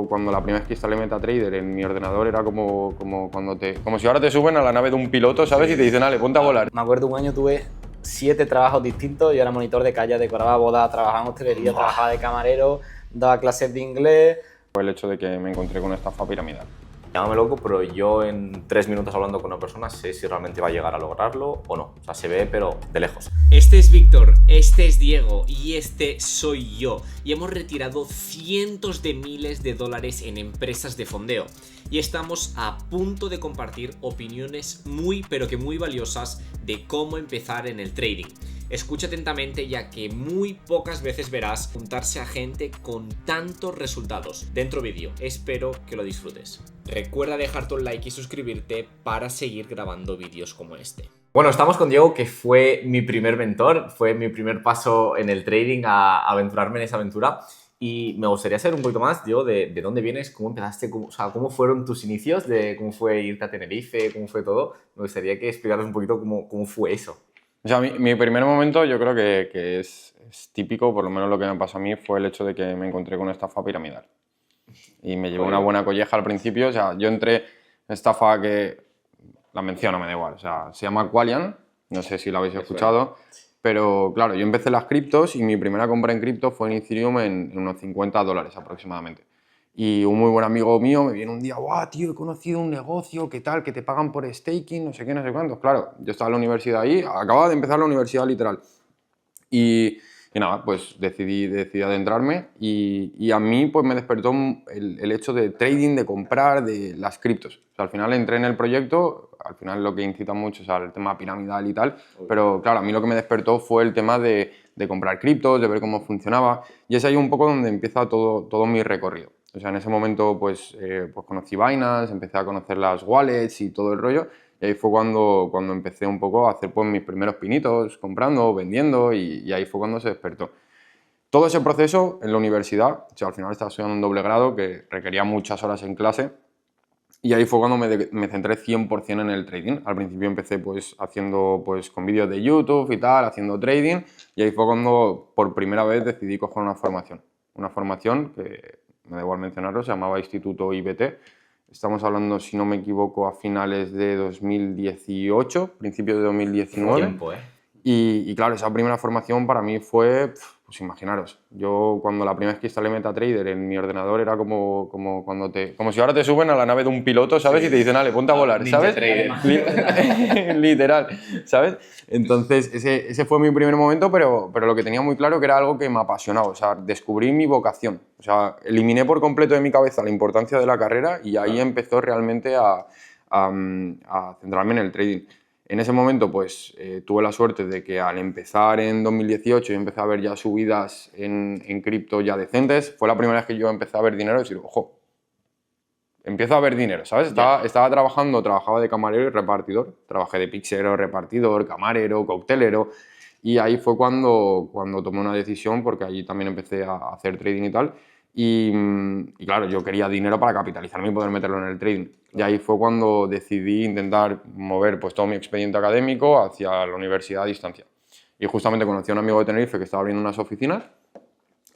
yo cuando la primera vez que instalé MetaTrader en mi ordenador era como si ahora te suben a la nave de un piloto, ¿sabes? Y te dicen, ale, ponte a volar. Me acuerdo un año tuve 7 trabajos distintos. Yo era monitor de calle, decoraba bodas, trabajaba en hostelería, trabajaba de camarero, daba clases de inglés. Fue el hecho de que me encontré con esta estafa piramidal. Llámame loco, pero yo en 3 minutos hablando con una persona sé si realmente va a llegar a lograrlo o no. O sea, se ve, pero de lejos. Este es Víctor, este es Diego y este soy yo. Y hemos retirado cientos de miles de dólares en empresas de fondeo. Y estamos a punto de compartir opiniones muy pero que muy valiosas de cómo empezar en el trading. Escucha atentamente, ya que muy pocas veces verás juntarse a gente con tantos resultados. Dentro vídeo, espero que lo disfrutes. Recuerda dejarte un like y suscribirte para seguir grabando vídeos como este. Bueno, estamos con Diego, que fue mi primer mentor, fue mi primer paso en el trading a aventurarme en esa aventura. Y me gustaría saber un poquito más, Diego, de dónde vienes, cómo empezaste, cómo fueron tus inicios, de cómo fue irte a Tenerife, cómo fue todo. Me gustaría que explicaras un poquito cómo fue eso. O sea, mi primer momento yo creo que es típico, por lo menos lo que me pasó a mí fue el hecho de que me encontré con una estafa piramidal. Y me llevó una buena colleja al principio. O sea, yo entré en estafa que la menciono, me da igual. O sea, se llama Qualian, no sé si la habéis escuchado. Pero claro, yo empecé las criptos y mi primera compra en cripto fue en Ethereum en unos $50 aproximadamente. Y un muy buen amigo mío me viene un día, guau, tío, he conocido un negocio, ¿qué tal? Que te pagan por staking, no sé qué, no sé cuántos. Claro, yo estaba en la universidad ahí, acababa de empezar la universidad literal. Y nada, pues decidí adentrarme y a mí pues me despertó el hecho de trading, de comprar, de las criptos. O sea, al final entré en el proyecto, al final lo que incita mucho es el tema piramidal y tal, pero claro, a mí lo que me despertó fue el tema de comprar criptos, de ver cómo funcionaba, y es ahí un poco donde empieza todo mi recorrido. O sea, en ese momento pues conocí Binance, empecé a conocer las wallets y todo el rollo, y ahí fue cuando empecé un poco a hacer pues mis primeros pinitos, comprando, vendiendo, y ahí fue cuando se despertó. Todo ese proceso en la universidad, o sea, al final estaba estudiando un doble grado que requería muchas horas en clase, y ahí fue cuando me centré 100% en el trading. Al principio empecé pues haciendo pues con vídeos de YouTube y tal, haciendo trading, y ahí fue cuando por primera vez decidí coger una formación. Una formación que, me da igual mencionarlo, se llamaba Instituto IBT. Estamos hablando, si no me equivoco, a finales de 2018, principios de 2019. Tiempo, ¿eh? Y claro, esa primera formación para mí fue, pues imaginaros, yo cuando la primera vez que instalé MetaTrader en mi ordenador era como si ahora te suben a la nave de un piloto, ¿sabes? Sí. Y te dicen, ale, ponte a volar, ¿sabes? Literal, ¿sabes? Entonces ese fue mi primer momento, pero lo que tenía muy claro que era algo que me apasionaba, o sea, descubrí mi vocación, o sea, eliminé por completo de mi cabeza la importancia de la carrera y ahí empezó realmente a centrarme en el trading. En ese momento pues tuve la suerte de que al empezar en 2018 yo empecé a ver ya subidas en cripto ya decentes. Fue la primera vez que yo empecé a ver dinero y decir, ojo, empiezo a ver dinero, ¿sabes? Trabajaba de camarero y repartidor. Trabajé de pixero, repartidor, camarero, coctelero. Y ahí fue cuando tomé una decisión, porque allí también empecé a hacer trading y tal. Y claro, yo quería dinero para capitalizarme y poder meterlo en el trading. Y ahí fue cuando decidí intentar mover pues, todo mi expediente académico hacia la universidad a distancia. Y justamente conocí a un amigo de Tenerife que estaba abriendo unas oficinas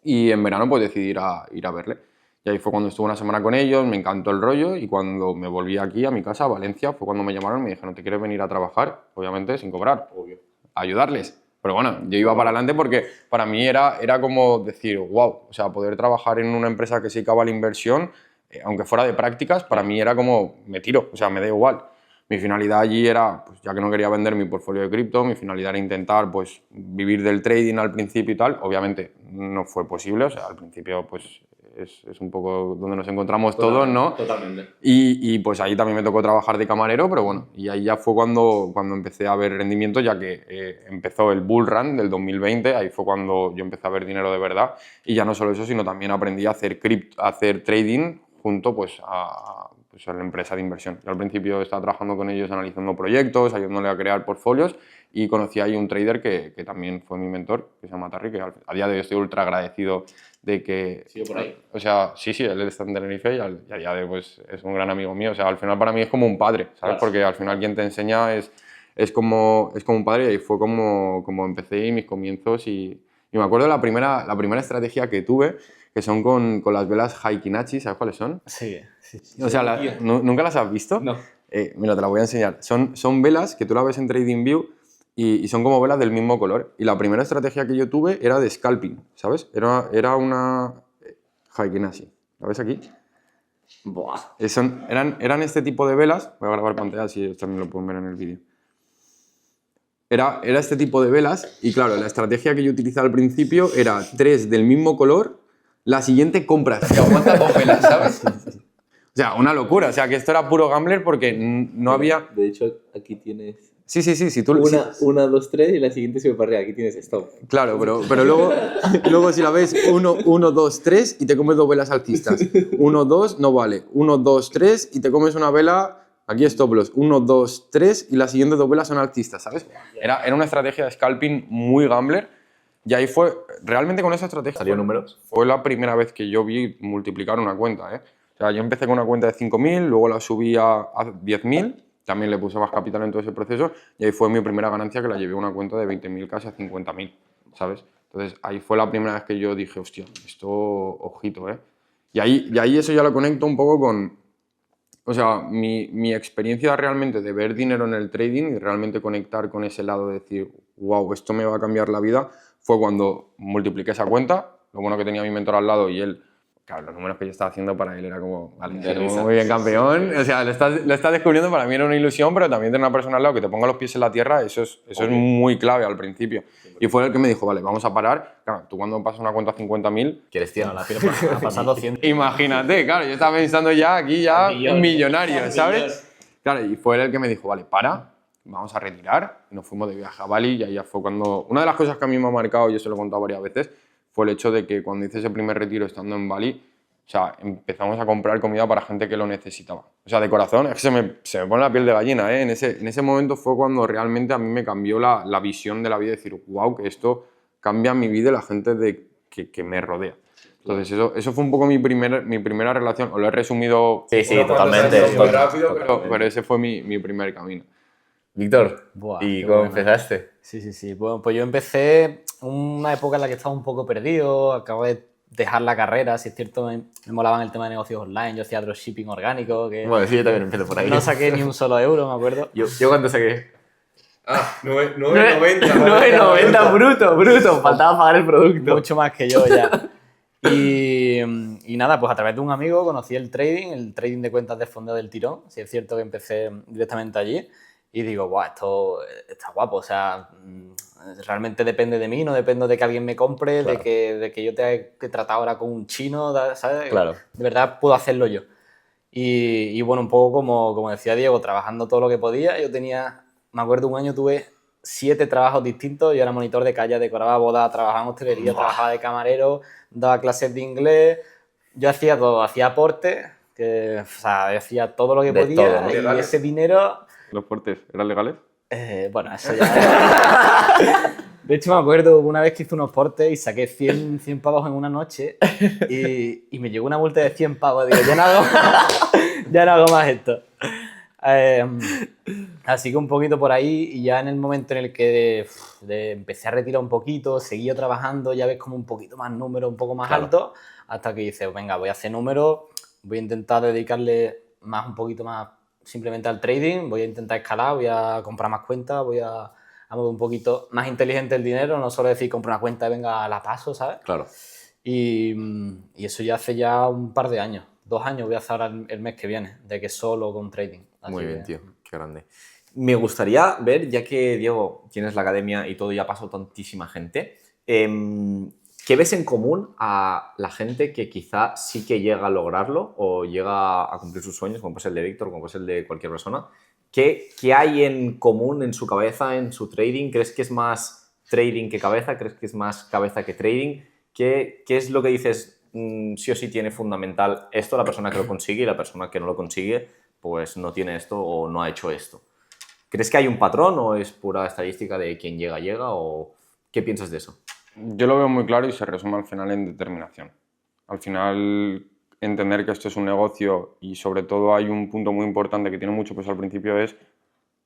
y en verano pues decidí ir a verle. Y ahí fue cuando estuve una semana con ellos, me encantó el rollo, y cuando me volví aquí a mi casa, a Valencia, fue cuando me llamaron y me dijeron, ¿te quieres venir a trabajar? Obviamente sin cobrar, obvio, a ayudarles. Pero bueno, yo iba para adelante porque para mí era como decir, wow, o sea, poder trabajar en una empresa que se dedicaba a la inversión, aunque fuera de prácticas, para mí era como, me tiro, o sea, me da igual. Mi finalidad allí era, pues ya que no quería vender mi portfolio de cripto, mi finalidad era intentar pues vivir del trading al principio y tal. Obviamente no fue posible, o sea, al principio pues es un poco donde nos encontramos todos, ¿no? Totalmente. Y pues ahí también me tocó trabajar de camarero, pero bueno, y ahí ya fue cuando empecé a ver rendimiento, ya que empezó el bull run del 2020, ahí fue cuando yo empecé a ver dinero de verdad, y ya no solo eso, sino también aprendí a hacer trading junto pues a la empresa de inversión. Yo al principio estaba trabajando con ellos analizando proyectos, ayudándole a crear portfolios, y conocí ahí un trader que también fue mi mentor, que se llama Tarry, que a día de hoy estoy ultra agradecido de que... ¿Sigue por ahí? O sea, sí, él está en Tenerife y a día de hoy pues, es un gran amigo mío. O sea, al final para mí es como un padre, ¿sabes? Claro. Porque al final quien te enseña es como un padre, y ahí fue como empecé mis comienzos. Y me acuerdo de la primera estrategia que tuve, que son con las velas Haikinachi, ¿sabes cuáles son? Sí. O sea, ¿nunca las has visto? No. Mira, te las voy a enseñar. Son velas que tú las ves en TradingView y son como velas del mismo color. Y la primera estrategia que yo tuve era de scalping, ¿sabes? Era una Haikinashi. ¿La ves aquí? Buah. Eran este tipo de velas. Voy a grabar pantalla, así también lo pueden ver en el vídeo. Era este tipo de velas y claro, la estrategia que yo utilizaba al principio era 3 del mismo color, la siguiente compras y aguantas 2 velas, ¿sabes? O sea, una locura. O sea, que esto era puro gambler porque no había... De hecho, aquí tienes Sí, si tú... una, 2, 3 y la siguiente sube para arriba. Aquí tienes stop. Claro, pero luego si la ves 1, 2, 3 y te comes 2 velas alcistas. 1, 2 no vale. 1, 2, 3 y te comes una vela... Aquí stop loss. 1, 2, 3 y las siguientes 2 velas son alcistas, ¿sabes? Era una estrategia de scalping muy gambler y ahí fue... Realmente con esa estrategia... ¿Salió números? Fue la primera vez que yo vi multiplicar una cuenta, ¿eh? O sea, yo empecé con una cuenta de 5.000, luego la subí a 10.000, también le puse más capital en todo ese proceso y ahí fue mi primera ganancia que la llevé a una cuenta de 20.000 casi a 50.000, ¿sabes? Entonces ahí fue la primera vez que yo dije, hostia, esto, ojito, ¿eh? Y ahí eso ya lo conecto un poco con... O sea, mi experiencia realmente de ver dinero en el trading y realmente conectar con ese lado de decir, wow, esto me va a cambiar la vida, fue cuando multipliqué esa cuenta. Lo bueno que tenía mi mentor al lado y él, claro, los números que yo estaba haciendo para él era como, vale, muy bien, campeón. O sea, lo estás descubriendo, para mí era una ilusión, pero también tener una persona al lado que te ponga los pies en la tierra, eso es muy clave al principio. Y fue el que me dijo, vale, vamos a parar. Claro, tú cuando pasas una cuenta a 50.000... ¿Quieres 100? La tienes para pasar 200. Imagínate, claro, yo estaba pensando ya aquí ya millonario, ¿sabes? Millón. Claro, y fue él el que me dijo, vale, vamos a retirar. Y nos fuimos de viaje a Bali y ahí ya fue cuando... Una de las cosas que a mí me ha marcado, y yo se lo he contado varias veces, fue el hecho de que cuando hice ese primer retiro estando en Bali, o sea, empezamos a comprar comida para gente que lo necesitaba. O sea, de corazón, es que se me pone la piel de gallina, ¿eh? En ese momento fue cuando realmente a mí me cambió la visión de la vida, decir, wow, que esto cambia mi vida y la gente que me rodea. Entonces, eso fue un poco mi primera relación. Os lo he resumido Sí, unos cuantos totalmente. años muy rápido, pero ese fue mi primer camino. Víctor, Buah, ¿y qué cómo buena. empezaste? Sí. Bueno, pues yo empecé una época en la que estaba un poco perdido, acabo de dejar la carrera, si es cierto, me molaban el tema de negocios online, yo hacía dropshipping orgánico, que Bueno, sí, yo también empecé por ahí. no saqué ni un solo euro, me acuerdo. ¿Yo cuánto saqué? Ah, 9,90. 9,90, bruto. Faltaba pagar el producto. Mucho más que yo ya. Y nada, pues a través de un amigo conocí el trading de cuentas de fondeo del tirón. Si es cierto que empecé directamente allí y digo, guau, esto está guapo. O sea, realmente depende de mí, no dependo de que alguien me compre, Claro. de que yo te tratar ahora con un chino, ¿sabes? Claro. De verdad puedo hacerlo yo. Y bueno, un poco como decía Diego, trabajando todo lo que podía. Yo tenía, me acuerdo, un año tuve 7 trabajos distintos. Yo era monitor de calle, decoraba bodas, trabajaba en hostelería, trabajaba de camarero, daba clases de inglés. Yo hacía todo, hacía aporte, o sea, hacía todo lo que De podía todo, y ese dinero, ¿Los portes eran legales? bueno, eso ya... De hecho, me acuerdo una vez que hice unos portes y saqué 100 pavos en una noche y me llegó una multa de 100 pavos. Digo, ya no hago más esto. Así que un poquito por ahí y ya en el momento en el que empecé a retirar un poquito, seguía trabajando, ya ves como un poquito más número, un poco más Claro. alto, hasta que dices, venga, voy a hacer números, voy a intentar dedicarle un poquito más simplemente al trading, voy a intentar escalar, voy a comprar más cuentas, voy a mover un poquito más inteligente el dinero, no solo decir compro una cuenta y venga, la paso, ¿sabes? Claro. Y eso ya hace ya un par de años, 2 años voy a hacer ahora el mes que viene, de que solo con trading. Así Muy bien, que- tío. Qué grande. Me gustaría ver, ya que, Diego, tienes la academia y todo, ya ha pasado tantísima gente, ¿qué ves en común a la gente que quizá sí que llega a lograrlo o llega a cumplir sus sueños, como puede ser el de Víctor, como puede ser el de cualquier persona? ¿Qué hay en común en su cabeza, en su trading? ¿Crees que es más trading que cabeza? ¿Crees que es más cabeza que trading? ¿Qué es lo que dices sí o sí tiene fundamental esto, la persona que lo consigue, y la persona que no lo consigue pues no tiene esto o no ha hecho esto? ¿Crees que hay un patrón o es pura estadística de quien llega, o qué piensas de eso? Yo lo veo muy claro y se resume al final en determinación. Al final, entender que esto es un negocio y sobre todo hay un punto muy importante que tiene mucho peso al principio, es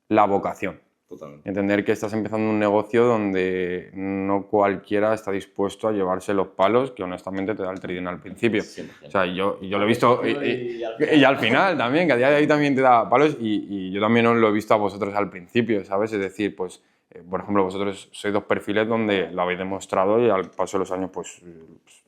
la vocación. Totalmente. Entender que estás empezando un negocio donde no cualquiera está dispuesto a llevarse los palos que honestamente te da el trading al principio. 100%. O sea, yo lo he visto y al final también, que a día de hoy también te da palos y yo también os lo he visto a vosotros al principio, ¿sabes? Es decir, pues, por ejemplo, vosotros sois dos perfiles donde lo habéis demostrado y al paso de los años, pues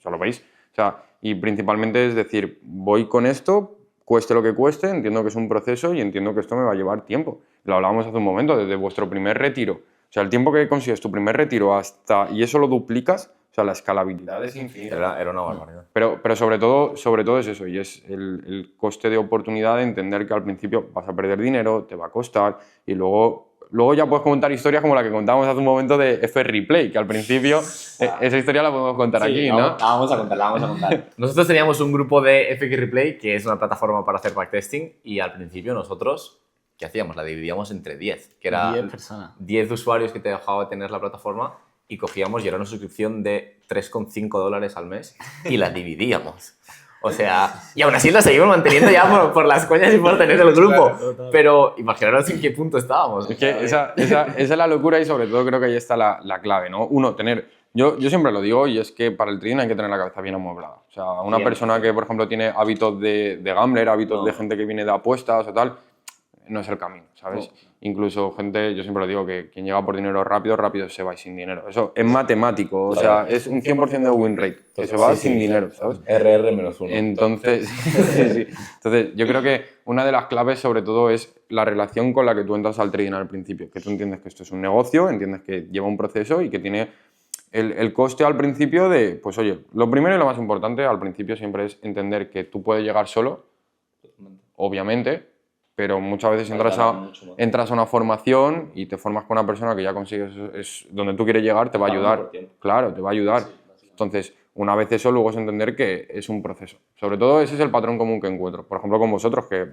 ya lo veis. O sea, y principalmente es decir, voy con esto, cueste lo que cueste, entiendo que es un proceso y entiendo que esto me va a llevar tiempo. Lo hablábamos hace un momento, desde vuestro primer retiro. O sea, el tiempo que consigues tu primer retiro hasta... y eso lo duplicas, o sea, la escalabilidad es infinita. Era una barbaridad. Pero sobre todo es eso, y es el coste de oportunidad de entender que al principio vas a perder dinero, te va a costar, y luego ya puedes contar historias como la que contábamos hace un momento de F Replay, que al principio esa historia la podemos contar aquí, ¿no? La vamos a contar. Nosotros teníamos un grupo de FX Replay, que es una plataforma para hacer backtesting, y al principio nosotros, ¿qué hacíamos? La dividíamos entre 10, que era 10 personas. 10 usuarios que te dejaba tener la plataforma, y cogíamos y era una suscripción de $3,5 al mes y la dividíamos. O sea, y aún así la seguimos manteniendo ya por las coñas y por tener el grupo. Total. Pero imaginaros en qué punto estábamos. Es que esa es la locura y sobre todo creo que ahí está la clave, ¿no? Uno, yo siempre lo digo y es que para el trading hay que tener la cabeza bien amueblada. O sea, una Bien. persona que, por ejemplo, tiene hábitos de gambler, hábitos No. de gente que viene de apuestas o tal, no es el camino, ¿sabes? Incluso gente, yo siempre lo digo, que quien llega por dinero rápido se va y sin dinero. Eso es matemático, o sea, es un 100% de win rate, que se va sin dinero, ¿sabes? RR-1. Entonces, sí. Entonces, yo creo que una de las claves, sobre todo, es la relación con la que tú entras al trading al principio. Que tú entiendes que esto es un negocio, entiendes que lleva un proceso y que tiene el coste al principio de, pues oye, lo primero y lo más importante al principio siempre es entender que tú puedes llegar solo, obviamente, pero muchas veces entras a una formación y te formas con una persona que ya consigues, es donde tú quieres llegar, te va a ayudar. Claro, te va a ayudar. Entonces, una vez eso, luego es entender que es un proceso. Sobre todo ese es el patrón común que encuentro. Por ejemplo, con vosotros, que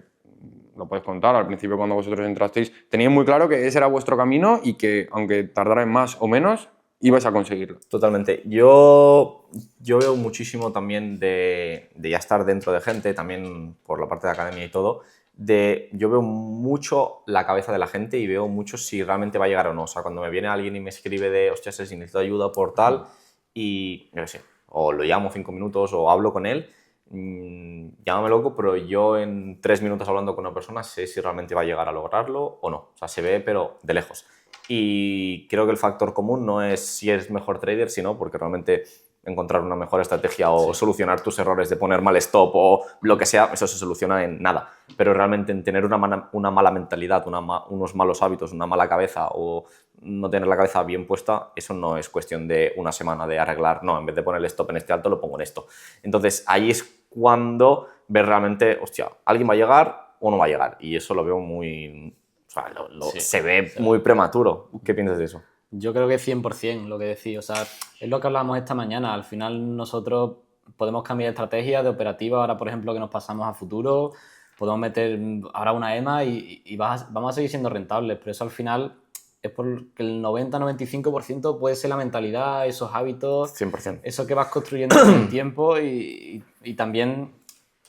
lo podéis contar, al principio cuando vosotros entrasteis, teníais muy claro que ese era vuestro camino y que aunque tardara en más o menos, ibais a conseguirlo. Totalmente. Yo veo muchísimo también de ya estar dentro de gente, también por la parte de academia y todo, yo veo mucho la cabeza de la gente y veo mucho si realmente va a llegar o no. O sea, cuando me viene alguien y me escribe de, hostia, si necesito ayuda por tal, y yo qué sé, o lo llamo 5 minutos o hablo con él, llámame loco, pero yo en 3 minutos hablando con una persona sé si realmente va a llegar a lograrlo o no. O sea, se ve, pero de lejos. Y creo que el factor común no es si eres mejor trader, sino porque realmente encontrar una mejor estrategia o solucionar tus errores de poner mal stop o lo que sea, eso se soluciona en nada. Pero realmente en tener una mala mentalidad, unos malos hábitos, una mala cabeza o no tener la cabeza bien puesta, eso no es cuestión de una semana de arreglar. No, en vez de poner el stop en este alto, lo pongo en esto. Entonces ahí es cuando ves realmente, hostia, ¿alguien va a llegar o no va a llegar? Y eso lo veo muy... O sea, se ve muy prematuro. ¿Qué piensas de eso? Yo creo que 100% lo que decís. O sea, es lo que hablábamos esta mañana. Al final nosotros podemos cambiar de estrategia, de operativa. Ahora, por ejemplo, que nos pasamos a futuro, podemos meter ahora una EMA y vamos a seguir siendo rentables. Pero eso al final es porque el 90-95% puede ser la mentalidad, esos hábitos, 100%. eso que vas construyendo con el tiempo y también...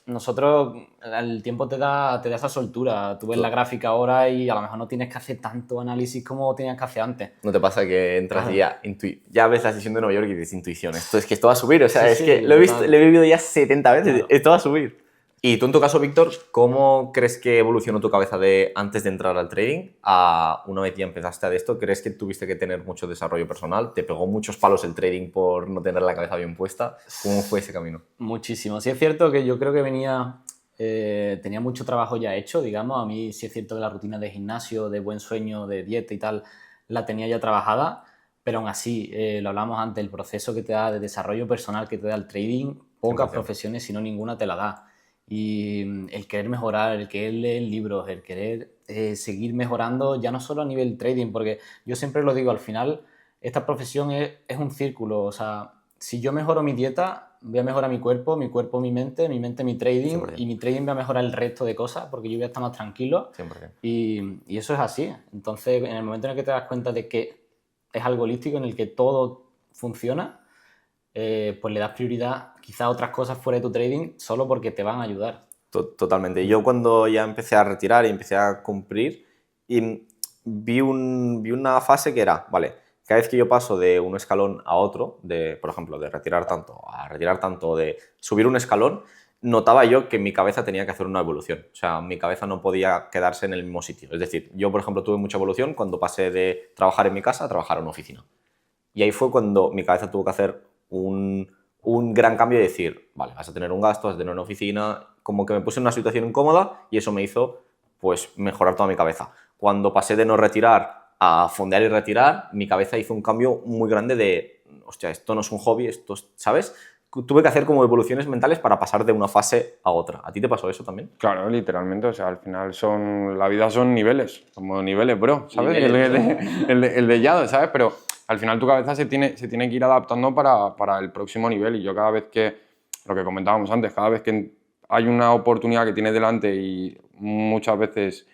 Nosotros, el tiempo te da esa soltura. Tú ves la gráfica ahora y a lo mejor no tienes que hacer tanto análisis como tenías que hacer antes. ¿No te pasa que entras Claro. y ya ves la sesión de Nueva York y dices intuición? Esto es que esto va a subir. O sea, Sí, es sí, que lo he total. vivido ya 70 veces. Claro. Esto va a subir. Y tú en tu caso, Víctor, ¿cómo crees que evolucionó tu cabeza de antes de entrar al trading a una vez ya empezaste a esto? ¿Crees que tuviste que tener mucho desarrollo personal? ¿Te pegó muchos palos el trading por no tener la cabeza bien puesta? ¿Cómo fue ese camino? Muchísimo. Sí es cierto que yo creo que tenía mucho trabajo ya hecho, digamos. A mí sí es cierto que la rutina de gimnasio, de buen sueño, de dieta y tal, la tenía ya trabajada, pero aún así, lo hablamos antes, el proceso que te da de desarrollo personal que te da el trading, pocas 100%. profesiones, si no ninguna, te la da. Y el querer mejorar, el querer leer libros, el querer seguir mejorando, ya no solo a nivel trading, porque yo siempre lo digo, al final, esta profesión es un círculo. O sea, si yo mejoro mi dieta, voy a mejorar mi cuerpo mi mente mi trading, 100%. y mi trading va a mejorar el resto de cosas porque yo voy a estar más tranquilo. 100%. Y eso es así. Entonces, en el momento en el que te das cuenta de que es algo holístico, en el que todo funciona, pues le das prioridad quizá a otras cosas fuera de tu trading solo porque te van a ayudar. Totalmente. Yo cuando ya empecé a retirar y empecé a cumplir, y vi una fase que era, vale, cada vez que yo paso de un escalón a otro, por ejemplo, de retirar tanto a retirar tanto, de subir un escalón, notaba yo que mi cabeza tenía que hacer una evolución. O sea, mi cabeza no podía quedarse en el mismo sitio. Es decir, yo, por ejemplo, tuve mucha evolución cuando pasé de trabajar en mi casa a trabajar en una oficina. Y ahí fue cuando mi cabeza tuvo que hacer un gran cambio y decir, vale, vas a tener un gasto, vas a tener una oficina, como que me puse en una situación incómoda y eso me hizo pues mejorar toda mi cabeza. Cuando pasé de no retirar a fondear y retirar, mi cabeza hizo un cambio muy grande de, hostia, esto no es un hobby, esto es, ¿sabes? Tuve que hacer como evoluciones mentales para pasar de una fase a otra. ¿A ti te pasó eso también? Claro, literalmente, o sea, al final la vida son niveles, como niveles, bro, ¿sabes? El de Yado, ¿sabes? Pero al final tu cabeza se tiene que ir adaptando para el próximo nivel y yo cada vez que, lo que comentábamos antes, cada vez que hay una oportunidad que tienes delante y muchas veces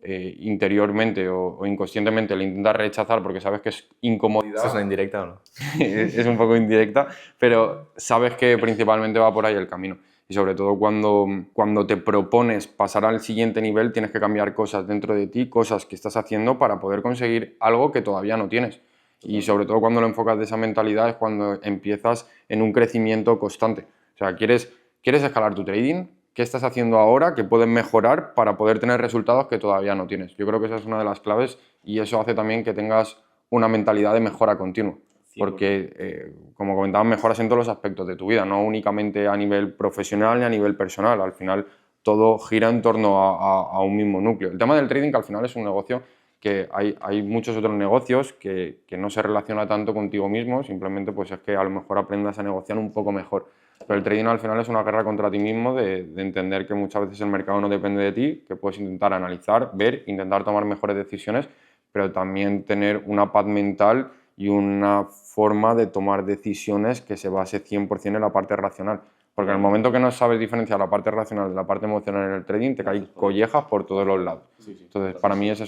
interiormente o inconscientemente le intentas rechazar porque sabes que es incomodidad. ¿Eso es una indirecta o no? Es un poco indirecta, pero sabes que principalmente va por ahí el camino. Y sobre todo cuando te propones pasar al siguiente nivel, tienes que cambiar cosas dentro de ti, cosas que estás haciendo para poder conseguir algo que todavía no tienes. Y sobre todo cuando lo enfocas de esa mentalidad es cuando empiezas en un crecimiento constante. O sea, ¿quieres escalar tu trading? ¿Qué estás haciendo ahora que puedes mejorar para poder tener resultados que todavía no tienes? Yo creo que esa es una de las claves y eso hace también que tengas una mentalidad de mejora continua. Porque, como comentaba, mejoras en todos los aspectos de tu vida, no únicamente a nivel profesional ni a nivel personal. Al final, todo gira en torno a un mismo núcleo. El tema del trading, que al final es un negocio que hay muchos otros negocios que no se relaciona tanto contigo mismo, simplemente pues es que a lo mejor aprendas a negociar un poco mejor. Pero el trading al final es una guerra contra ti mismo de entender que muchas veces el mercado no depende de ti, que puedes intentar analizar, ver, intentar tomar mejores decisiones, pero también tener una paz mental y una forma de tomar decisiones que se base 100% en la parte racional. Porque en el momento que no sabes diferenciar la parte racional de la parte emocional en el trading, te caen collejas por todos los lados. Entonces, para mí esa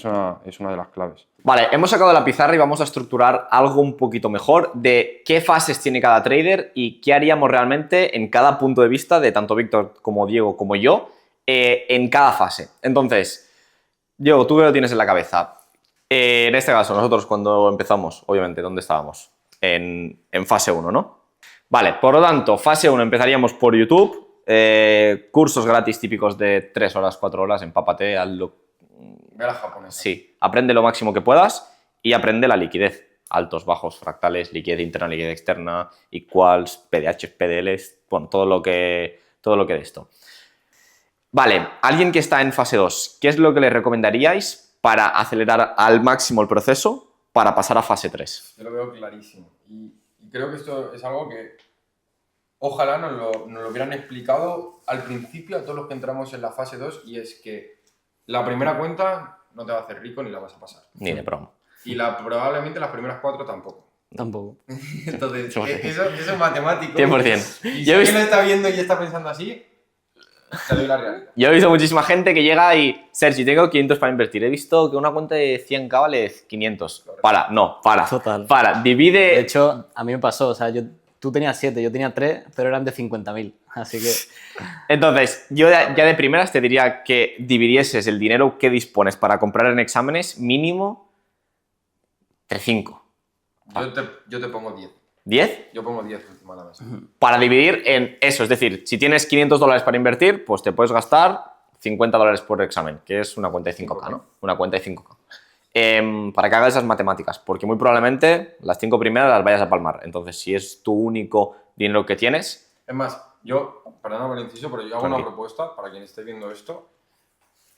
es una de las claves. Vale, hemos sacado la pizarra y vamos a estructurar algo un poquito mejor de qué fases tiene cada trader y qué haríamos realmente en cada punto de vista de tanto Víctor como Diego como yo en cada fase. Entonces, Diego, tú que lo tienes en la cabeza. En este caso, nosotros cuando empezamos, obviamente, ¿dónde estábamos? En fase 1, ¿no? Vale, por lo tanto, fase 1 empezaríamos por YouTube, cursos gratis típicos de 3 horas, 4 horas, empápate, hazlo. Ve a la japonesa. Sí, aprende lo máximo que puedas y aprende la liquidez. Altos, bajos, fractales, liquidez interna, liquidez externa, equals, PDHs, PDLs, bueno, todo lo que de esto. Vale, alguien que está en fase 2, ¿qué es lo que le recomendaríais para acelerar al máximo el proceso para pasar a fase 3? Yo lo veo clarísimo. Y creo que esto es algo que ojalá nos lo hubieran explicado al principio a todos los que entramos en la fase 2 y es que la primera cuenta no te va a hacer rico ni la vas a pasar. Ni de broma. Y probablemente las primeras 4 tampoco. Tampoco. Entonces, eso es matemático. 100%. Y si alguien lo está viendo y está pensando así, te doy la realidad. Yo he visto muchísima gente que llega y, Sergi, tengo 500 para invertir. He visto que una cuenta de 100k vale 500. Para. Total. Divide... De hecho, a mí me pasó, o sea, tú tenías 7, yo tenía 3, pero eran de 50.000. Así que... Entonces, yo ya de primeras te diría que dividieses el dinero que dispones para comprar en exámenes mínimo entre 5. Yo te pongo 10. ¿10? Yo pongo 10 encima de la mesa. Para dividir en eso. Es decir, si tienes 500 dólares para invertir, pues te puedes gastar 50 dólares por examen, que es una cuenta de 5K, ¿no? Una cuenta de 5K. Para que hagas esas matemáticas, porque muy probablemente las 5 primeras las vayas a palmar. Entonces, si es tu único dinero que tienes... Es más, perdona por el inciso, pero yo hago una propuesta para quien esté viendo esto.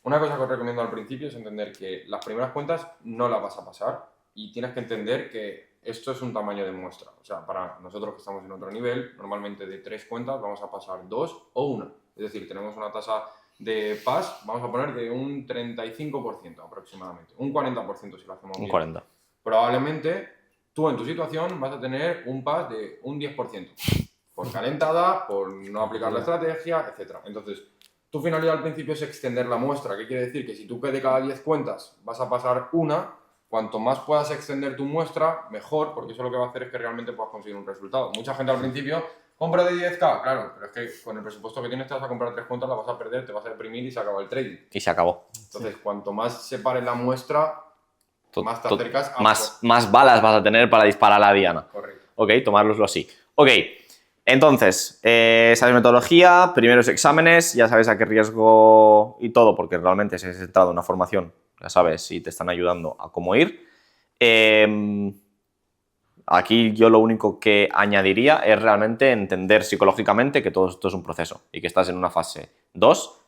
Una cosa que os recomiendo al principio es entender que las primeras cuentas no las vas a pasar y tienes que entender que esto es un tamaño de muestra. O sea, para nosotros que estamos en otro nivel, normalmente de 3 cuentas vamos a pasar 2 o 1. Es decir, tenemos una tasa de pass, vamos a poner de un 35% aproximadamente. Un 40% si lo hacemos bien. Un 40. Probablemente tú en tu situación vas a tener un pass de un 10%. Por calentada, por no aplicar la estrategia, etc. Entonces, tu finalidad al principio es extender la muestra. ¿Qué quiere decir? Que si tú de cada 10 cuentas vas a pasar una, cuanto más puedas extender tu muestra, mejor, porque eso lo que va a hacer es que realmente puedas conseguir un resultado. Mucha gente al principio compra de 10k, claro, pero es que con el presupuesto que tienes te vas a comprar 3 cuentas, la vas a perder, te vas a deprimir y se acaba el trading. Y se acabó. Entonces, cuanto más separes la muestra, Más te acercas a... más balas vas a tener para disparar a la diana. Correcto. Ok, tomárnoslo así. Ok, entonces, sabes metodología, primeros exámenes, ya sabes a qué riesgo y todo, porque realmente si has entrado en una formación, ya sabes si te están ayudando a cómo ir. Aquí yo lo único que añadiría es realmente entender psicológicamente que todo esto es un proceso y que estás en una fase 2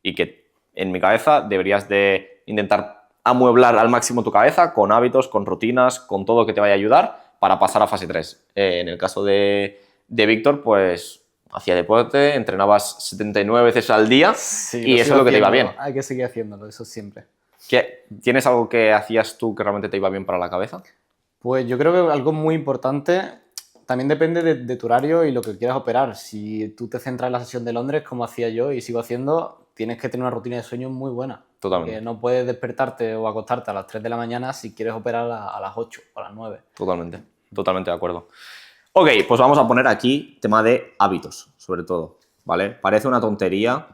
y que en mi cabeza deberías de intentar amueblar al máximo tu cabeza con hábitos, con rutinas, con todo que te vaya a ayudar para pasar a fase 3. En el caso de Víctor, pues hacía deporte, entrenabas 79 veces al día Sí, y eso es lo que te iba bien. Hay que seguir haciéndolo, eso siempre. ¿Tienes algo que hacías tú que realmente te iba bien para la cabeza? Pues yo creo que algo muy importante también depende de tu horario y lo que quieras operar. Si tú te centras en la sesión de Londres, como hacía yo y sigo haciendo, tienes que tener una rutina de sueño muy buena. Totalmente. Porque no puedes despertarte o acostarte a las 3 de la mañana si quieres operar a las 8 o a las 9. Totalmente, totalmente de acuerdo. Ok, pues vamos a poner aquí tema de hábitos, sobre todo, ¿vale? Parece una tontería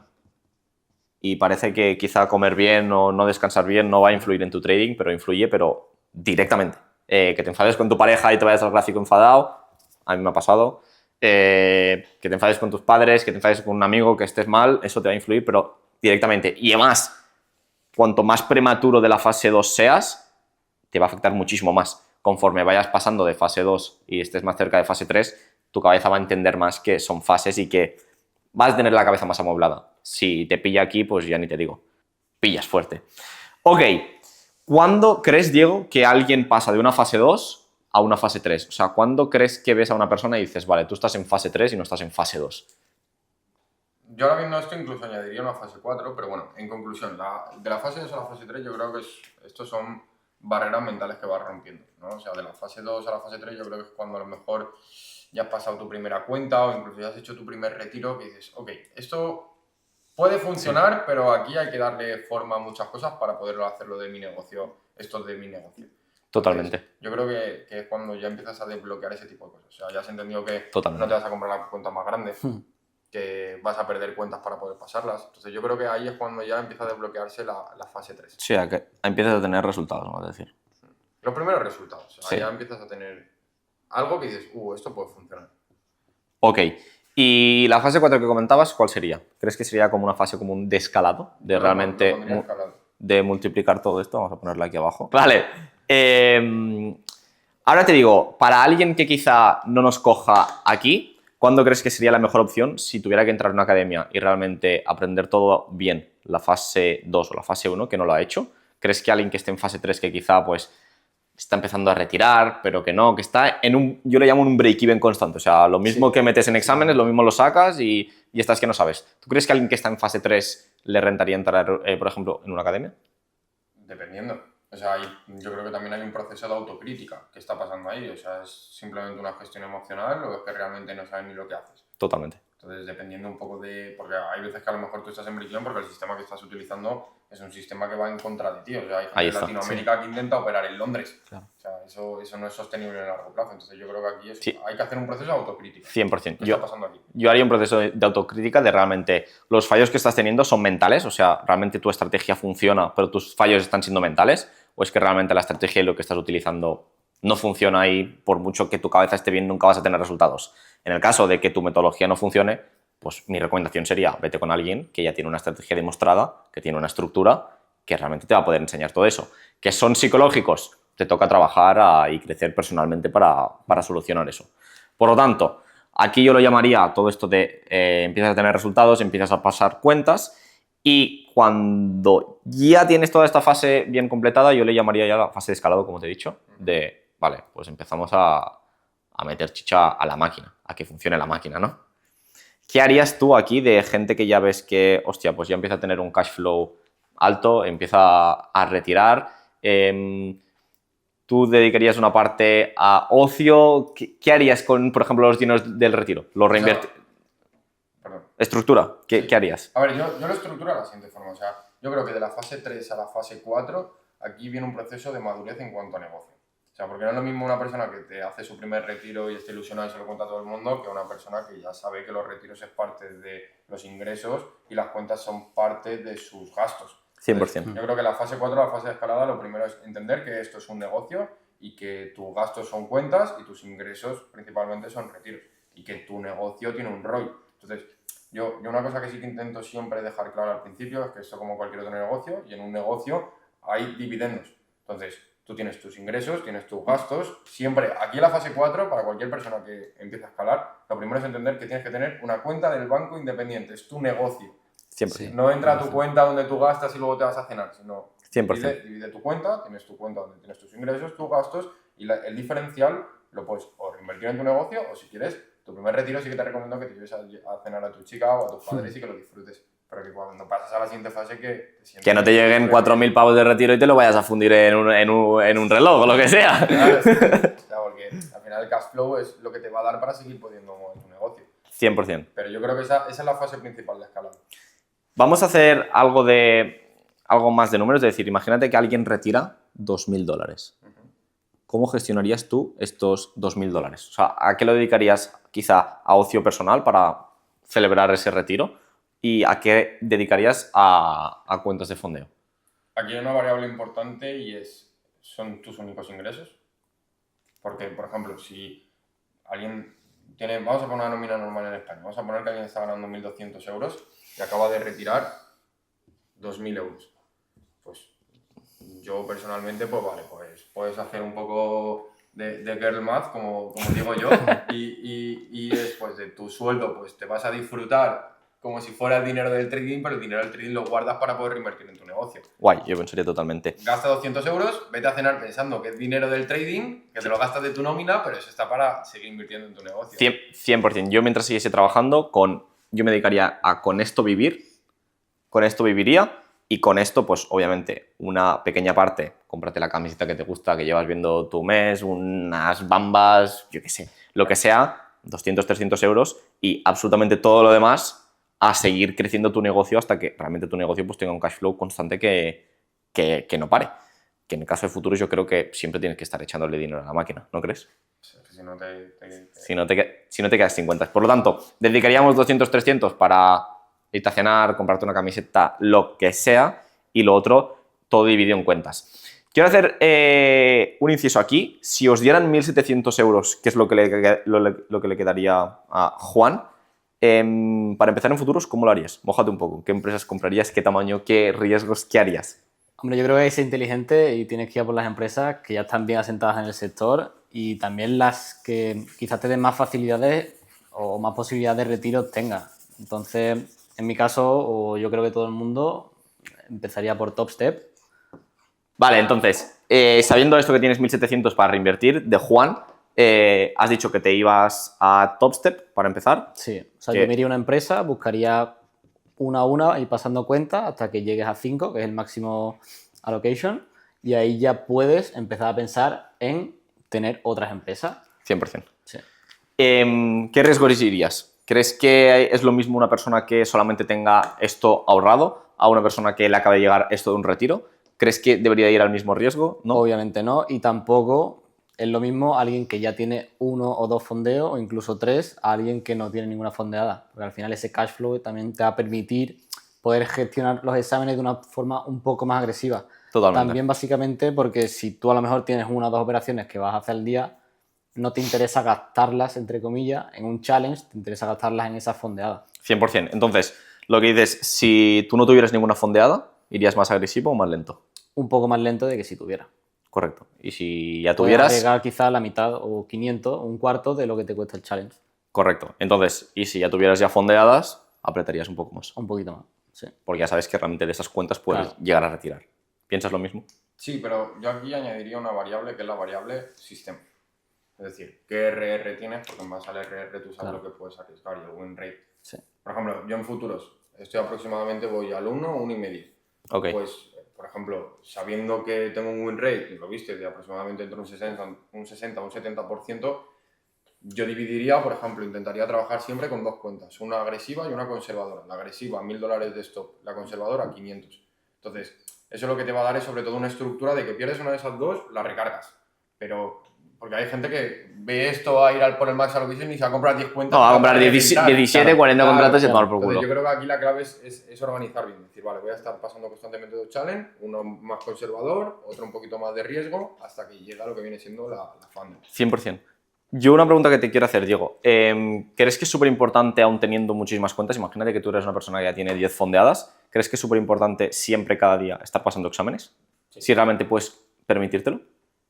y parece que quizá comer bien o no descansar bien no va a influir en tu trading, pero influye, pero directamente. Que te enfades con tu pareja y te vayas al gráfico enfadado, a mí me ha pasado. Que te enfades con tus padres, que te enfades con un amigo, que estés mal, eso te va a influir, pero directamente. Y además, cuanto más prematuro de la fase 2 seas, te va a afectar muchísimo más. Conforme vayas pasando de fase 2 y estés más cerca de fase 3, tu cabeza va a entender más que son fases y que vas a tener la cabeza más amoblada. Si te pilla aquí, pues ya ni te digo. Pillas fuerte. Ok, ¿cuándo crees, Diego, que alguien pasa de una fase 2 a una fase 3? O sea, ¿cuándo crees que ves a una persona y dices, vale, tú estás en fase 3 y no estás en fase 2? Yo ahora viendo esto incluso añadiría una fase 4, pero bueno, en conclusión, de la fase 2 a la fase 3 yo creo que estos son barreras mentales que vas rompiendo, ¿no? O sea, de la fase 2 a la fase 3 yo creo que es cuando a lo mejor ya has pasado tu primera cuenta o incluso ya has hecho tu primer retiro, que dices, ok, esto puede funcionar, sí, pero aquí hay que darle forma a muchas cosas para poderlo hacerlo de mi negocio, esto es de mi negocio. Totalmente. Entonces, yo creo que es cuando ya empiezas a desbloquear ese tipo de cosas. O sea, ya has entendido que Totalmente. no te vas a comprar la cuenta más grande, que vas a perder cuentas para poder pasarlas. Entonces yo creo que ahí es cuando ya empieza a desbloquearse la fase 3. Sí, que empiezas a tener resultados, vamos a decir. Los primeros resultados. O sea, sí, ya empiezas a tener algo que dices, esto puede funcionar. Ok. Y la fase 4 que comentabas, ¿cuál sería? ¿Crees que sería como una fase como un de escalado? De realmente de multiplicar todo esto. Vamos a ponerla aquí abajo. Vale. Ahora te digo, para alguien que quizá no nos coja aquí, ¿cuándo crees que sería la mejor opción si tuviera que entrar en una academia y realmente aprender todo bien, la fase 2 o la fase 1, que no lo ha hecho? ¿Crees que alguien que esté en fase 3 que quizá pues está empezando a retirar, pero que no, que está en un, yo le llamo un break-even constante, o sea, lo mismo que metes en exámenes, lo mismo lo sacas y estás que no sabes? ¿Tú crees que a alguien que está en fase 3 le rentaría entrar, por ejemplo, en una academia? Dependiendo. O sea, yo creo que también hay un proceso de autocrítica que está pasando ahí. O sea, es simplemente una gestión emocional o es que realmente no sabes ni lo que haces. Totalmente. Entonces, dependiendo un poco de... Porque hay veces que a lo mejor tú estás en break-even porque el sistema que estás utilizando es un sistema que va en contra de ti. O sea, hay gente en Latinoamérica que intenta operar en Londres. Claro. O sea, eso no es sostenible en largo plazo. Entonces, yo creo que aquí hay que hacer un proceso de autocrítica. 100%. ¿Qué está pasando aquí? Yo haría un proceso de autocrítica de realmente los fallos que estás teniendo son mentales, o sea, realmente tu estrategia funciona, pero tus fallos están siendo mentales, o es que realmente la estrategia y lo que estás utilizando no funciona y por mucho que tu cabeza esté bien nunca vas a tener resultados. En el caso de que tu metodología no funcione, pues mi recomendación sería vete con alguien que ya tiene una estrategia demostrada, que tiene una estructura, que realmente te va a poder enseñar todo eso. Que son psicológicos, te toca trabajar y crecer personalmente para solucionar eso. Por lo tanto, aquí yo lo llamaría todo esto de empiezas a tener resultados, empiezas a pasar cuentas y cuando ya tienes toda esta fase bien completada, yo le llamaría ya la fase de escalado, como te he dicho, de, vale, pues empezamos a meter chicha a la máquina, a que funcione la máquina, ¿no? ¿Qué harías tú aquí de gente que ya ves que, hostia, pues ya empieza a tener un cash flow alto, empieza a retirar? ¿Tú dedicarías una parte a ocio? ¿Qué harías con, por ejemplo, los dineros del retiro? ¿Lo reinvertirías? ¿Estructura? ¿Qué harías? A ver, yo lo estructuro de la siguiente forma. O sea, yo creo que de la fase 3 a la fase 4, aquí viene un proceso de madurez en cuanto a negocio. O sea, porque no es lo mismo una persona que te hace su primer retiro y está ilusionada y se lo cuenta a todo el mundo que una persona que ya sabe que los retiros es parte de los ingresos y las cuentas son parte de sus gastos. 100%. Yo creo que la fase 4, la fase de escalada, lo primero es entender que esto es un negocio y que tus gastos son cuentas y tus ingresos principalmente son retiros y que tu negocio tiene un ROI. Entonces, yo una cosa que sí que intento siempre dejar claro al principio es que esto como cualquier otro negocio y en un negocio hay dividendos. Entonces, tú tienes tus ingresos, tienes tus gastos. Siempre, aquí en la fase 4, para cualquier persona que empiece a escalar, lo primero es entender que tienes que tener una cuenta del banco independiente. Es tu negocio. 100%. Sí. No entra a tu cuenta donde tú gastas y luego te vas a cenar, sino 100%. divide tu cuenta, tienes tu cuenta donde tienes tus ingresos, tus gastos y el diferencial lo puedes o reinvertir en tu negocio o si quieres, tu primer retiro sí que te recomiendo que te lleves a cenar a tu chica o a tus padres y que lo disfrutes. Pero que cuando pasas a la siguiente fase que te sientes... Que no te lleguen 4.000 pavos de retiro y te lo vayas a fundir en un reloj o lo que sea. Claro, sí. O sea, porque al final el cash flow es lo que te va a dar para seguir pudiendo mover tu negocio. 100%. Pero yo creo que esa es la fase principal de escalada. Vamos a hacer algo más de números. Es decir, imagínate que alguien retira $2.000. ¿Cómo gestionarías tú estos $2.000? O sea, ¿a qué lo dedicarías quizá a ocio personal para celebrar ese retiro? ¿Y a qué dedicarías a cuentas de fondeo? Aquí hay una variable importante y son tus únicos ingresos. Porque, por ejemplo, si alguien tiene, vamos a poner una nómina normal en España, vamos a poner que alguien está ganando 1.200 euros y acaba de retirar 2.000 euros. Pues yo personalmente, pues vale, pues puedes hacer un poco de girl math, como digo yo, y después de tu sueldo, pues te vas a disfrutar como si fuera el dinero del trading, pero el dinero del trading lo guardas para poder reinvertir en tu negocio. Guay, yo pensaría totalmente. Gasta 200 euros, vete a cenar pensando que es dinero del trading, que te lo gastas de tu nómina, pero eso está para seguir invirtiendo en tu negocio. 100%. Yo mientras siguiese trabajando, yo me dedicaría a con esto vivir, con esto viviría y con esto, pues obviamente, una pequeña parte, cómprate la camiseta que te gusta, que llevas viendo tu mes, unas bambas, yo qué sé, lo que sea, 200, 300 euros y absolutamente todo lo demás a seguir creciendo tu negocio hasta que realmente tu negocio pues tenga un cash flow constante que no pare. Que en el caso de futuros yo creo que siempre tienes que estar echándole dinero a la máquina, ¿no crees? Si no Si no te quedas sin cuentas. Por lo tanto, dedicaríamos 200, 300 para irte a cenar, comprarte una camiseta, lo que sea, y lo otro todo dividido en cuentas. Quiero hacer un inciso aquí. Si os dieran 1.700 euros, que es lo que le quedaría a Juan, para empezar en futuros, ¿cómo lo harías? Mójate un poco. ¿Qué empresas comprarías? ¿Qué tamaño? ¿Qué riesgos? ¿Qué harías? Hombre, yo creo que hay que ser inteligente y tienes que ir a por las empresas que ya están bien asentadas en el sector y también las que quizás te den más facilidades o más posibilidades de retiro tengan. Entonces, en mi caso, o yo creo que todo el mundo empezaría por Topstep. Vale, entonces, sabiendo esto que tienes 1.700 para reinvertir, de Juan, has dicho que te ibas a Topstep para empezar. Sí, o sea, ¿Qué? yo me iría a una empresa, buscaría una a una y pasando cuenta hasta que llegues a 5, que es el máximo allocation, y ahí ya puedes empezar a pensar en tener otras empresas. 100%. Sí. ¿Qué riesgos irías? ¿Crees que es lo mismo una persona que solamente tenga esto ahorrado a una persona que le acaba de llegar esto de un retiro? ¿Crees que debería ir al mismo riesgo? ¿No? Obviamente no, y tampoco es lo mismo alguien que ya tiene 1 o 2 fondeos o incluso 3 a alguien que no tiene ninguna fondeada, porque al final ese cash flow también te va a permitir poder gestionar los exámenes de una forma un poco más agresiva. Totalmente. También básicamente porque si tú a lo mejor tienes 1 o 2 operaciones que vas a hacer al día, no te interesa gastarlas, entre comillas, en un challenge, te interesa gastarlas en esas fondeadas. 100%. Entonces, lo que dices, si tú no tuvieras ninguna fondeada, ¿irías más agresivo o más lento? Un poco más lento de que si tuviera. Correcto. Y si ya Puedes tuvieras... agregar quizá la mitad o 500, un cuarto de lo que te cuesta el challenge. Correcto. Entonces, y si ya tuvieras ya fondeadas, apretarías un poco más. Un poquito más, sí. Porque ya sabes que realmente de esas cuentas puedes Claro. llegar a retirar. ¿Piensas lo mismo? Sí, pero yo aquí añadiría una variable que es la variable sistema. Es decir, ¿qué RR tienes? Porque en base al RR tú sabes Claro. lo que puedes arriesgar y el win rate. Sí. Por ejemplo, yo en futuros voy al 1 o 1,5. Ok. Pues, por ejemplo, sabiendo que tengo un win rate, y lo viste, de aproximadamente entre un 60 o un 70%, yo dividiría, por ejemplo, intentaría trabajar siempre con 2 cuentas, una agresiva y una conservadora. La agresiva, $1.000 de stop, la conservadora, 500. Entonces, eso lo que te va a dar es sobre todo una estructura de que pierdes una de esas dos, la recargas. Pero Porque hay gente que ve esto a ir por el Max Allocation y se va a comprar 10 cuentas. No, va a comprar para 17, 40 contratos y a tomar por Entonces, culo. yo creo que aquí la clave es organizar bien. Es decir, vale, voy a estar pasando constantemente dos challenge, uno más conservador, otro un poquito más de riesgo, hasta que llega lo que viene siendo la Founder. 100%. Yo una pregunta que te quiero hacer, Diego. ¿Crees que es súper importante, aún teniendo muchísimas cuentas, imagínate que tú eres una persona que ya tiene 10 fondeadas, ¿crees que es súper importante siempre, cada día, estar pasando exámenes? Sí. Si realmente puedes permitírtelo.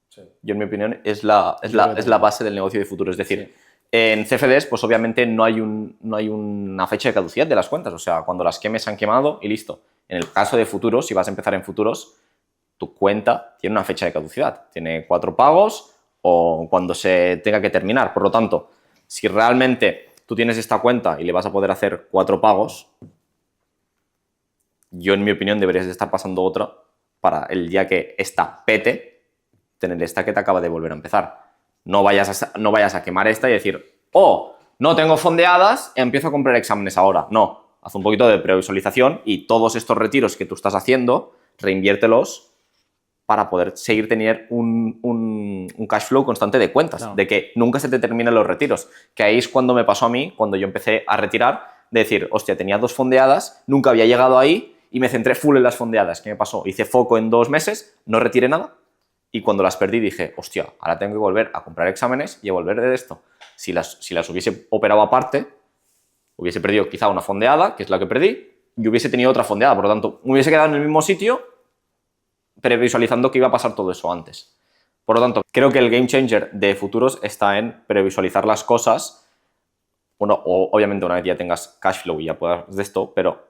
Sí. Yo, en mi opinión, es la base del negocio de futuro. Es decir, en CFDs, pues obviamente no hay una fecha de caducidad de las cuentas. O sea, cuando las quemes, se han quemado y listo. En el caso de futuros, si vas a empezar en futuros, tu cuenta tiene una fecha de caducidad. Tiene 4 pagos o cuando se tenga que terminar. Por lo tanto, si realmente tú tienes esta cuenta y le vas a poder hacer 4 pagos, yo, en mi opinión, deberías de estar pasando otra para el día que esta pete, tener esta que te acaba de volver a empezar. No vayas a quemar esta y decir, oh, no tengo fondeadas, empiezo a comprar exámenes ahora. No, haz un poquito de previsualización y todos estos retiros que tú estás haciendo, reinviértelos para poder seguir teniendo un cash flow constante de cuentas, Claro. de que nunca se te terminen los retiros. Que ahí es cuando me pasó a mí, cuando yo empecé a retirar, de decir, hostia, tenía 2 fondeadas, nunca había llegado ahí y me centré full en las fondeadas. ¿Qué me pasó? Hice foco en 2 meses, no retiré nada y cuando las perdí dije, hostia, ahora tengo que volver a comprar exámenes y a volver de esto. Si las hubiese operado aparte, hubiese perdido quizá una fondeada, que es la que perdí, y hubiese tenido otra fondeada. Por lo tanto, me hubiese quedado en el mismo sitio, previsualizando que iba a pasar todo eso antes. Por lo tanto, creo que el game changer de futuros está en previsualizar las cosas. Bueno, obviamente una vez ya tengas cash flow y ya puedas de esto, pero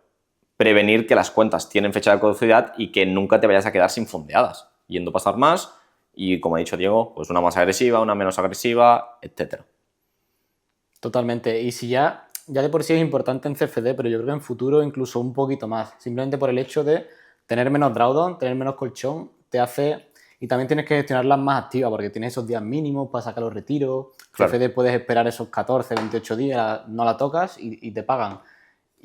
prevenir que las cuentas tienen fecha de caducidad y que nunca te vayas a quedar sin fondeadas, yendo a pasar más y, como ha dicho Diego, pues una más agresiva, una menos agresiva, etcétera. Totalmente. Y si ya de por sí es importante en CFD, pero yo creo que en futuro incluso un poquito más. Simplemente por el hecho de tener menos drawdown, tener menos colchón, te hace... Y también tienes que gestionarlas más activas porque tienes esos días mínimos para sacar los retiros. Claro. CFD puedes esperar esos 14, 28 días, no la tocas y te pagan.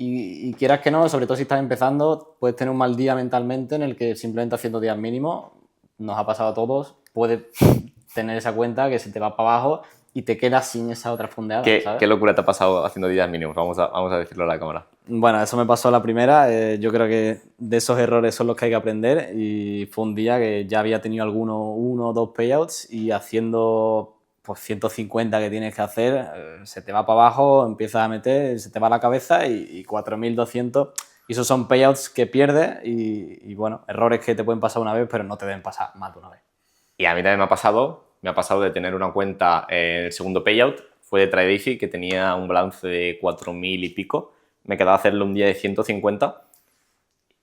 Y quieras que no, sobre todo si estás empezando, puedes tener un mal día mentalmente en el que simplemente haciendo días mínimos, nos ha pasado a todos, puedes tener esa cuenta que se te va para abajo y te quedas sin esa otra fondeada, ¿sabes? ¿Qué locura te ha pasado haciendo días mínimos? Vamos a decirlo a la cámara. Bueno, eso me pasó la primera. Yo creo que de esos errores son los que hay que aprender. Y fue un día que ya había tenido uno o dos payouts y haciendo pues 150 que tienes que hacer, se te va para abajo, empiezas a meter, se te va la cabeza y 4.200. Y esos son payouts que pierdes y bueno, errores que te pueden pasar una vez, pero no te deben pasar más de una vez. Y a mí también me ha pasado de tener una cuenta en el segundo payout, fue de TradeIFI, que tenía un balance de 4.000 y pico. Me quedaba hacerlo un día de 150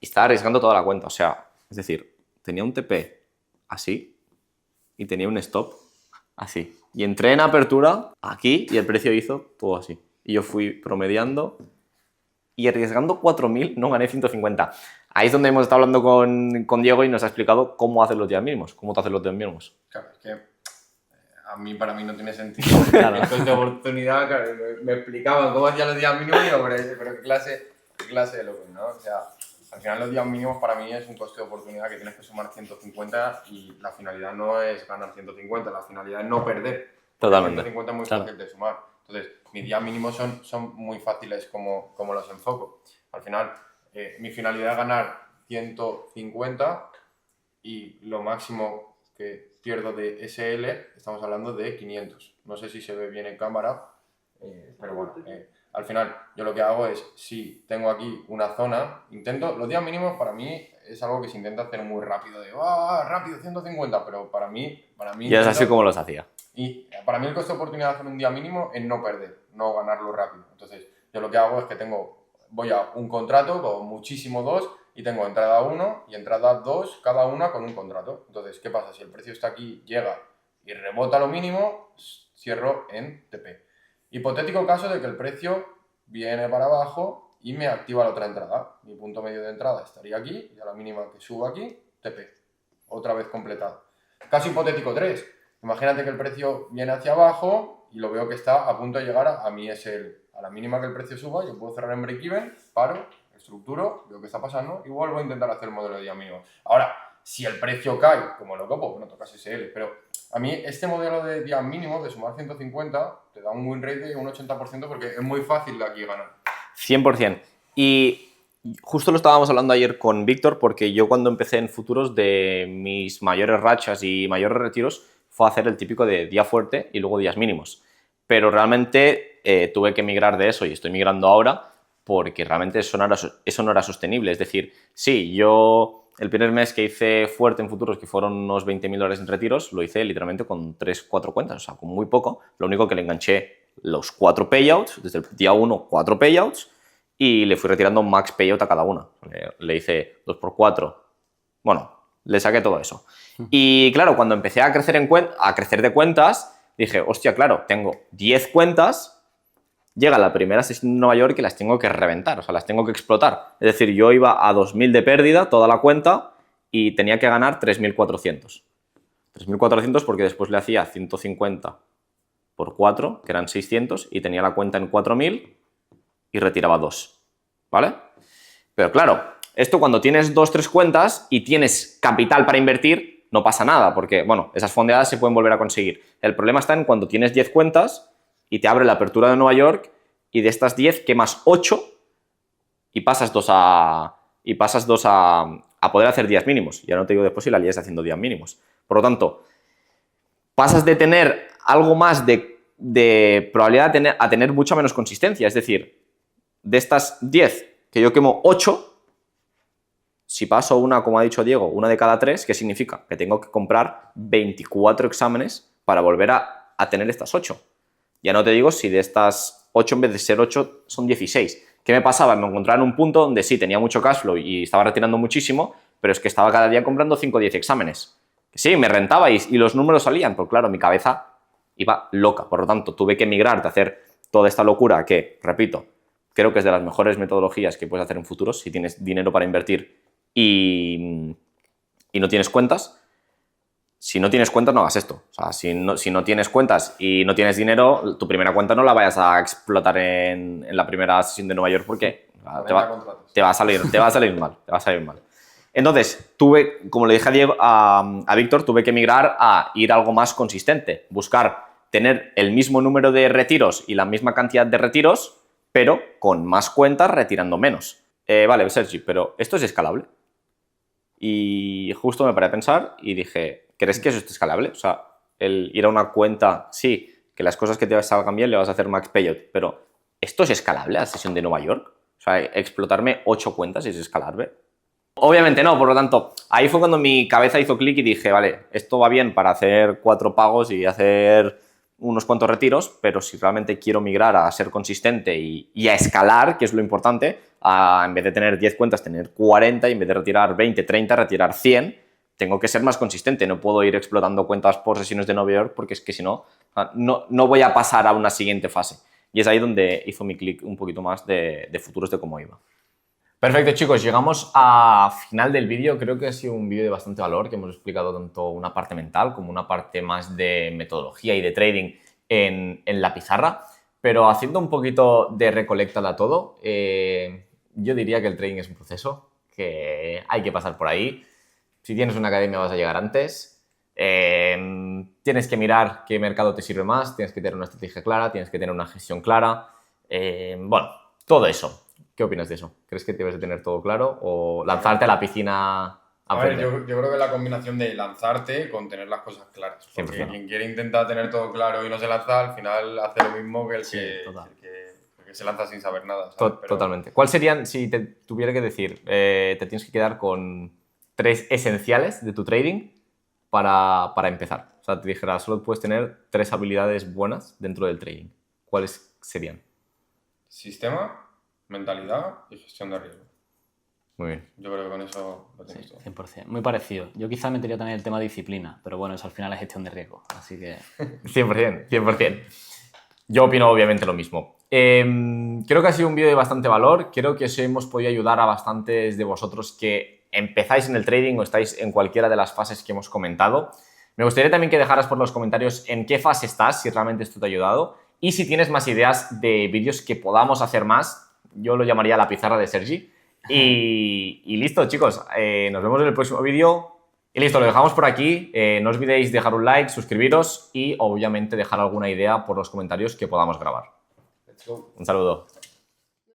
y estaba arriesgando toda la cuenta. O sea, es decir, tenía un TP así y tenía un stop así. Y entré en apertura aquí y el precio hizo todo así. Y yo fui promediando y arriesgando 4.000 no gané 150. Ahí es donde hemos estado hablando con Diego y nos ha explicado cómo hacer los días mínimos. ¿Cómo te haces los días mínimos? Claro, es que para mí no tiene sentido. Claro. Entonces, de oportunidad, claro, me explicaban cómo hacía los días mínimos y digo, pero qué clase de locos, ¿no? O sea, al final los días mínimos para mí es un coste de oportunidad que tienes que sumar 150 y la finalidad no es ganar 150, la finalidad es no perder. Totalmente. 150 es muy Claro. fácil de sumar. Entonces, mis días mínimos son muy fáciles como los enfoco. Al final, mi finalidad es ganar 150 y lo máximo que pierdo de SL, estamos hablando de 500. No sé si se ve bien en cámara, pero bueno, al final yo lo que hago es, si tengo aquí una zona, los días mínimos para mí es algo que se intenta hacer muy rápido, rápido, 150, pero para mí Ya es así como los hacía. y para mí el coste de oportunidad de hacer un día mínimo es no perder, no ganarlo rápido. Entonces, yo lo que hago es que voy a un contrato con muchísimo 2 y tengo entrada 1 y entrada 2, cada una con un contrato. Entonces, ¿qué pasa? Si el precio está aquí, llega y rebota lo mínimo, cierro en TP. Hipotético caso de que el precio viene para abajo y me activa la otra entrada. Mi punto medio de entrada estaría aquí y a la mínima que subo aquí, TP. Otra vez completado. Caso hipotético 3. Imagínate que el precio viene hacia abajo y lo veo que está a punto de llegar a mi SL. A la mínima que el precio suba, yo puedo cerrar en break-even, paro, estructuro, veo qué está pasando y vuelvo a intentar hacer el modelo de día mínimo. Ahora, si el precio cae como loco, pues bueno, tocas SL. Pero A mí este modelo de días mínimos, de sumar 150, te da un win rate de un 80% porque es muy fácil de aquí ganar. 100%. Y justo lo estábamos hablando ayer con Víctor, porque yo cuando empecé en futuros, de mis mayores rachas y mayores retiros fue hacer el típico de día fuerte y luego días mínimos. Pero realmente tuve que migrar de eso y estoy migrando ahora porque realmente eso no era sostenible. Es decir, sí, yo el primer mes que hice fuerte en futuros, que fueron unos 20.000 dólares en retiros, lo hice literalmente con 3-4 cuentas, o sea, con muy poco. Lo único que le enganché los 4 payouts, desde el día 1, 4 payouts, y le fui retirando max payout a cada una. Le hice 2x4. Bueno, le saqué todo eso. Y claro, cuando empecé a crecer de cuentas, dije, hostia, claro, tengo 10 cuentas, llega la primera sesión en Nueva York y las tengo que reventar, o sea, las tengo que explotar. Es decir, yo iba a 2.000 de pérdida toda la cuenta y tenía que ganar 3.400. 3.400 porque después le hacía 150 por 4, que eran 600, y tenía la cuenta en 4.000 y retiraba 2, ¿vale? Pero claro, esto cuando tienes 2-3 cuentas y tienes capital para invertir, no pasa nada, porque, bueno, esas fondeadas se pueden volver a conseguir. El problema está en cuando tienes 10 cuentas y te abre la apertura de Nueva York y de estas 10 quemas 8 y pasas 2 a poder hacer días mínimos. Ya no te digo después si la lías haciendo días mínimos. Por lo tanto, pasas de tener algo más de probabilidad a tener mucha menos consistencia. Es decir, de estas 10 que yo quemo 8, si paso una, como ha dicho Diego, una de cada 3, ¿qué significa? Que tengo que comprar 24 exámenes para volver a tener estas 8. Ya no te digo si de estas 8, en vez de ser 8, son 16. ¿Qué me pasaba? Me encontraba en un punto donde sí, tenía mucho cash flow y estaba retirando muchísimo, pero es que estaba cada día comprando 5 o 10 exámenes. Sí, me rentaba y los números salían, pero claro, mi cabeza iba loca. Por lo tanto, tuve que migrar de hacer toda esta locura que, repito, creo que es de las mejores metodologías que puedes hacer en futuros si tienes dinero para invertir y no tienes cuentas. Si no tienes cuentas, no hagas esto. O sea, si no tienes cuentas y no tienes dinero, tu primera cuenta no la vayas a explotar en la primera sesión de Nueva York porque te va a salir mal. Te va a salir mal. Entonces, como le dije a Víctor, tuve que migrar a ir a algo más consistente. Buscar tener el mismo número de retiros y la misma cantidad de retiros, pero con más cuentas retirando menos. Vale, Sergi, pero ¿esto es escalable? Y justo me paré a pensar y dije, ¿crees que eso es escalable? O sea, el ir a una cuenta, sí, que las cosas que te salgan bien le vas a hacer max payout, pero ¿esto es escalable a la sesión de Nueva York? O sea, explotarme 8 cuentas es escalable. Obviamente no, por lo tanto, ahí fue cuando mi cabeza hizo clic y dije, vale, esto va bien para hacer 4 pagos y hacer unos cuantos retiros, pero si realmente quiero migrar a ser consistente y a escalar, que es lo importante, en vez de tener 10 cuentas, tener 40 y en vez de retirar 20, 30, retirar 100, tengo que ser más consistente. No puedo ir explotando cuentas por sesiones de Nueva York porque es que si no, no voy a pasar a una siguiente fase. Y es ahí donde hizo mi clic un poquito más de futuros de cómo iba. Perfecto, chicos, llegamos al final del vídeo. Creo que ha sido un vídeo de bastante valor, que hemos explicado tanto una parte mental como una parte más de metodología y de trading en la pizarra. Pero haciendo un poquito de recolectada todo, yo diría que el trading es un proceso, que hay que pasar por ahí. Si tienes una academia vas a llegar antes. Tienes que mirar qué mercado te sirve más, tienes que tener una estrategia clara, tienes que tener una gestión clara. Bueno, todo eso. ¿Qué opinas de eso? ¿Crees que debes de tener todo claro o lanzarte a la piscina? A ver, yo creo que la combinación de lanzarte con tener las cosas claras. Porque 100%. Quien quiere intentar tener todo claro y no se lanza, al final hace lo mismo que el que se lanza sin saber nada. Totalmente. ¿Cuáles serían, si te tuviera que decir, te tienes que quedar con 3 esenciales de tu trading para empezar? O sea, te dijera, solo puedes tener 3 habilidades buenas dentro del trading. ¿Cuáles serían? Sistema, mentalidad y gestión de riesgo. Muy bien. Yo creo que con eso lo tienes todo. 100%. Muy parecido. Yo quizás metería también el tema de disciplina, pero bueno, eso al final es gestión de riesgo, así que... 100%, 100%. Yo opino obviamente lo mismo. Creo que ha sido un vídeo de bastante valor. Creo que os hemos podido ayudar a bastantes de vosotros que empezáis en el trading o estáis en cualquiera de las fases que hemos comentado. Me gustaría también que dejaras por los comentarios en qué fase estás, si realmente esto te ha ayudado. Y si tienes más ideas de vídeos que podamos hacer más, yo lo llamaría la pizarra de Sergi. Y listo, chicos. Nos vemos en el próximo vídeo. Y listo, lo dejamos por aquí. No olvidéis dejar un like, suscribiros y obviamente dejar alguna idea por los comentarios que podamos grabar. Un saludo.